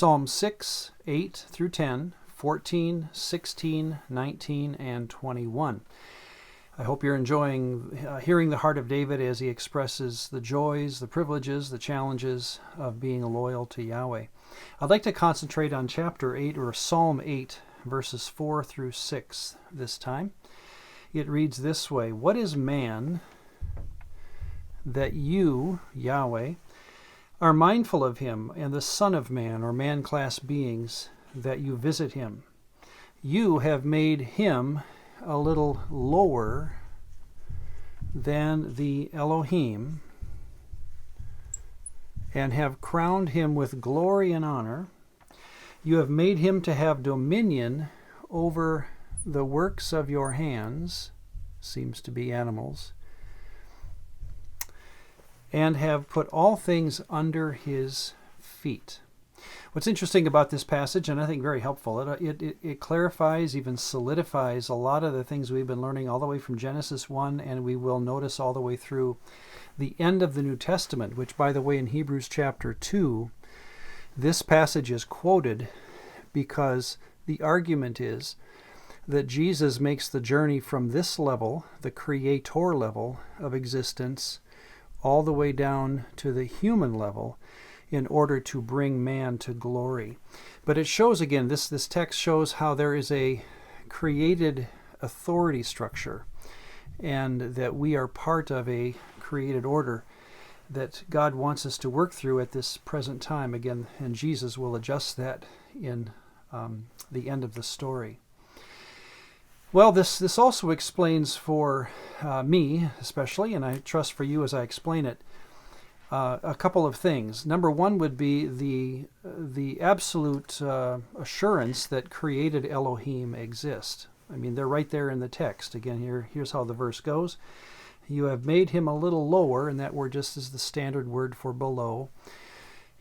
Psalm 6, 8 through 10, 14, 16, 19, and 21. I hope you're enjoying hearing the heart of David as he expresses the joys, the privileges, the challenges of being loyal to Yahweh. I'd like to concentrate on chapter 8, or Psalm 8, verses 4 through 6 this time. It reads this way: "What is man that you, Yahweh, are mindful of him, and the Son of Man, or man-class beings, that you visit him? You have made him a little lower than the Elohim, and have crowned him with glory and honor. You have made him to have dominion over the works of your hands," seems to be animals, "and have put all things under his feet." What's interesting about this passage, and I think very helpful, it clarifies, even solidifies a lot of the things we've been learning all the way from Genesis 1, and we will notice all the way through the end of the New Testament, which, by the way, in Hebrews chapter 2, this passage is quoted because the argument is that Jesus makes the journey from this level, the creator level of existence, all the way down to the human level, in order to bring man to glory. But it shows, again, this text shows how there is a created authority structure, and that we are part of a created order that God wants us to work through at this present time. Again, and Jesus will adjust that in the end of the story. Well, this also explains for me especially, and I trust for you as I explain it, a couple of things. Number one would be the absolute assurance that created Elohim exist. I mean, they're right there in the text. Again, here's how the verse goes. "You have made him a little lower," and that word just is the standard word for below.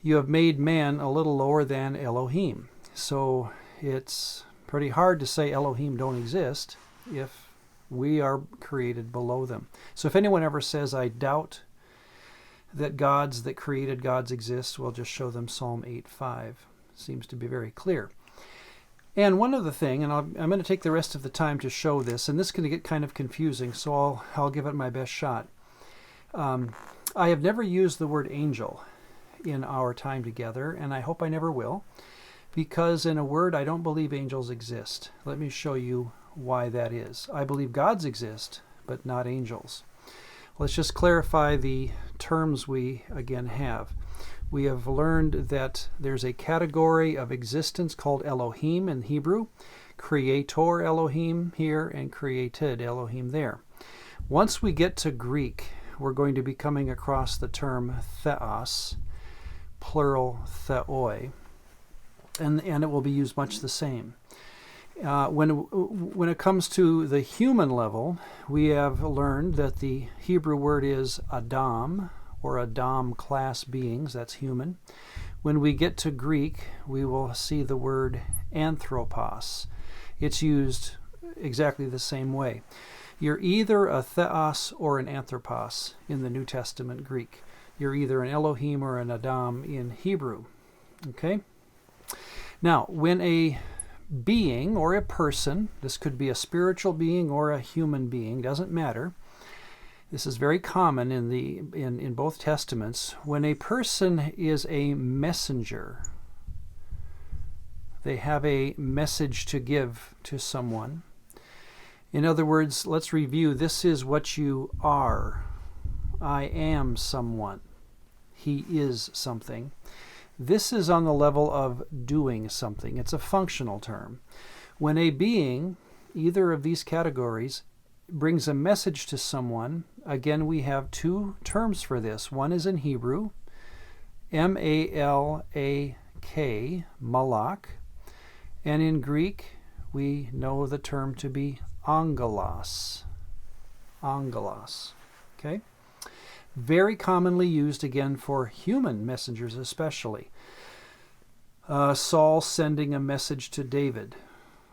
"You have made man a little lower than Elohim." So it's pretty hard to say Elohim don't exist if we are created below them. So if anyone ever says, "I doubt that gods that created gods exist," we'll just show them Psalm 8:5. Seems to be very clear. And one other thing, and I'm going to take the rest of the time to show this, and this is going to get kind of confusing, so I'll give it my best shot. I have never used the word angel in our time together, and I hope I never will, because in a word, I don't believe angels exist. Let me show you why that is. I believe gods exist, but not angels. Let's just clarify the terms we, again, have. We have learned that there's a category of existence called Elohim in Hebrew, creator Elohim here, and created Elohim there. Once we get to Greek, we're going to be coming across the term theos, plural theoi, and it will be used much the same. When it comes to the human level, we have learned that the Hebrew word is Adam, or Adam class beings, that's human. When we get to Greek, we will see the word anthropos. It's used exactly the same way. You're either a theos or an anthropos in the New Testament Greek. You're either an Elohim or an Adam in Hebrew. Okay? Now, when a being or a person, this could be a spiritual being or a human being, doesn't matter. This is very common in both testaments. When a person is a messenger, they have a message to give to someone. In other words, let's review. This is what you are. I am someone. He is something. This is on the level of doing something. It's a functional term. When a being, either of these categories, brings a message to someone, again, we have two terms for this. One is in Hebrew, M-A-L-A-K, malak, and in Greek, we know the term to be angelos. Angelos. Okay? Very commonly used, again, for human messengers especially. Saul sending a message to David,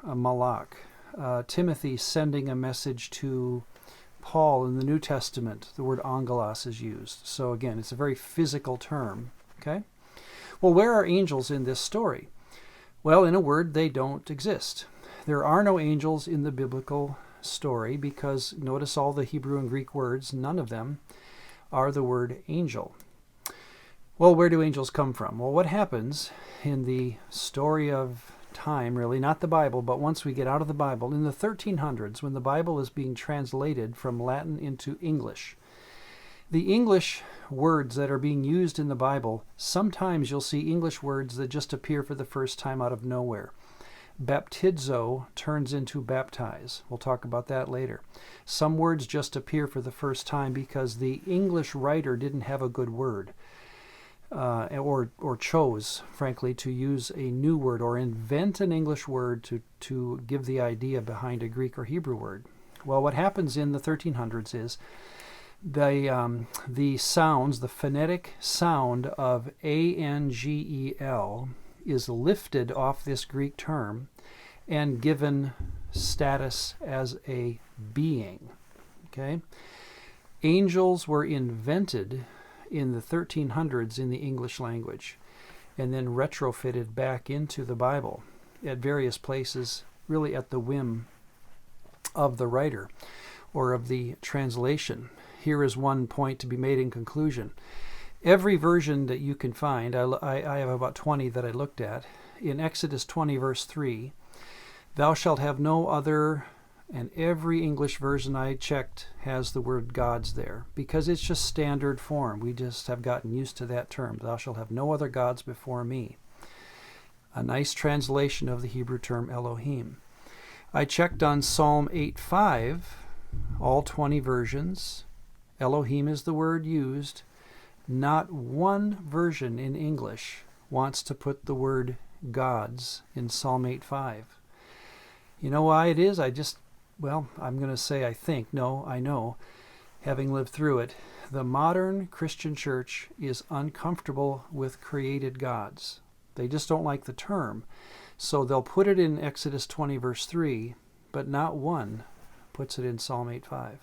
a malak. Timothy sending a message to Paul in the New Testament. The word angelos is used. So again, it's a very physical term. Okay? Well, where are angels in this story? Well, in a word, they don't exist. There are no angels in the biblical story because notice all the Hebrew and Greek words, none of them are the word angel. Well, where do angels come from? Well, what happens in the story of time, really, not the Bible, but once we get out of the Bible, in the 1300s, when the Bible is being translated from Latin into English, the English words that are being used in the Bible, sometimes you'll see English words that just appear for the first time out of nowhere. Baptizo turns into baptize. We'll talk about that later. Some words just appear for the first time because the English writer didn't have a good word. Or chose, frankly, to use a new word or invent an English word to give the idea behind a Greek or Hebrew word. Well, what happens in the 1300s is the sounds, the phonetic sound of angel is lifted off this Greek term and given status as a being. Okay? Angels were invented in the 1300s in the English language and then retrofitted back into the Bible at various places, really at the whim of the writer or of the translation. Here is one point to be made in conclusion. Every version that you can find, I have about 20 that I looked at, in Exodus 20 verse 3, thou shalt have no other, and every English version I checked has the word gods there because it's just standard form. We just have gotten used to that term. Thou shalt have no other gods before me. A nice translation of the Hebrew term Elohim. I checked on Psalm 8:5, all 20 versions. Elohim is the word used. Not one version in English wants to put the word gods in Psalm 8:5. You know why it is? I'm going to say I think. No, I know, having lived through it. The modern Christian church is uncomfortable with created gods. They just don't like the term. So they'll put it in Exodus 20 verse 3, but not one puts it in Psalm 8:5.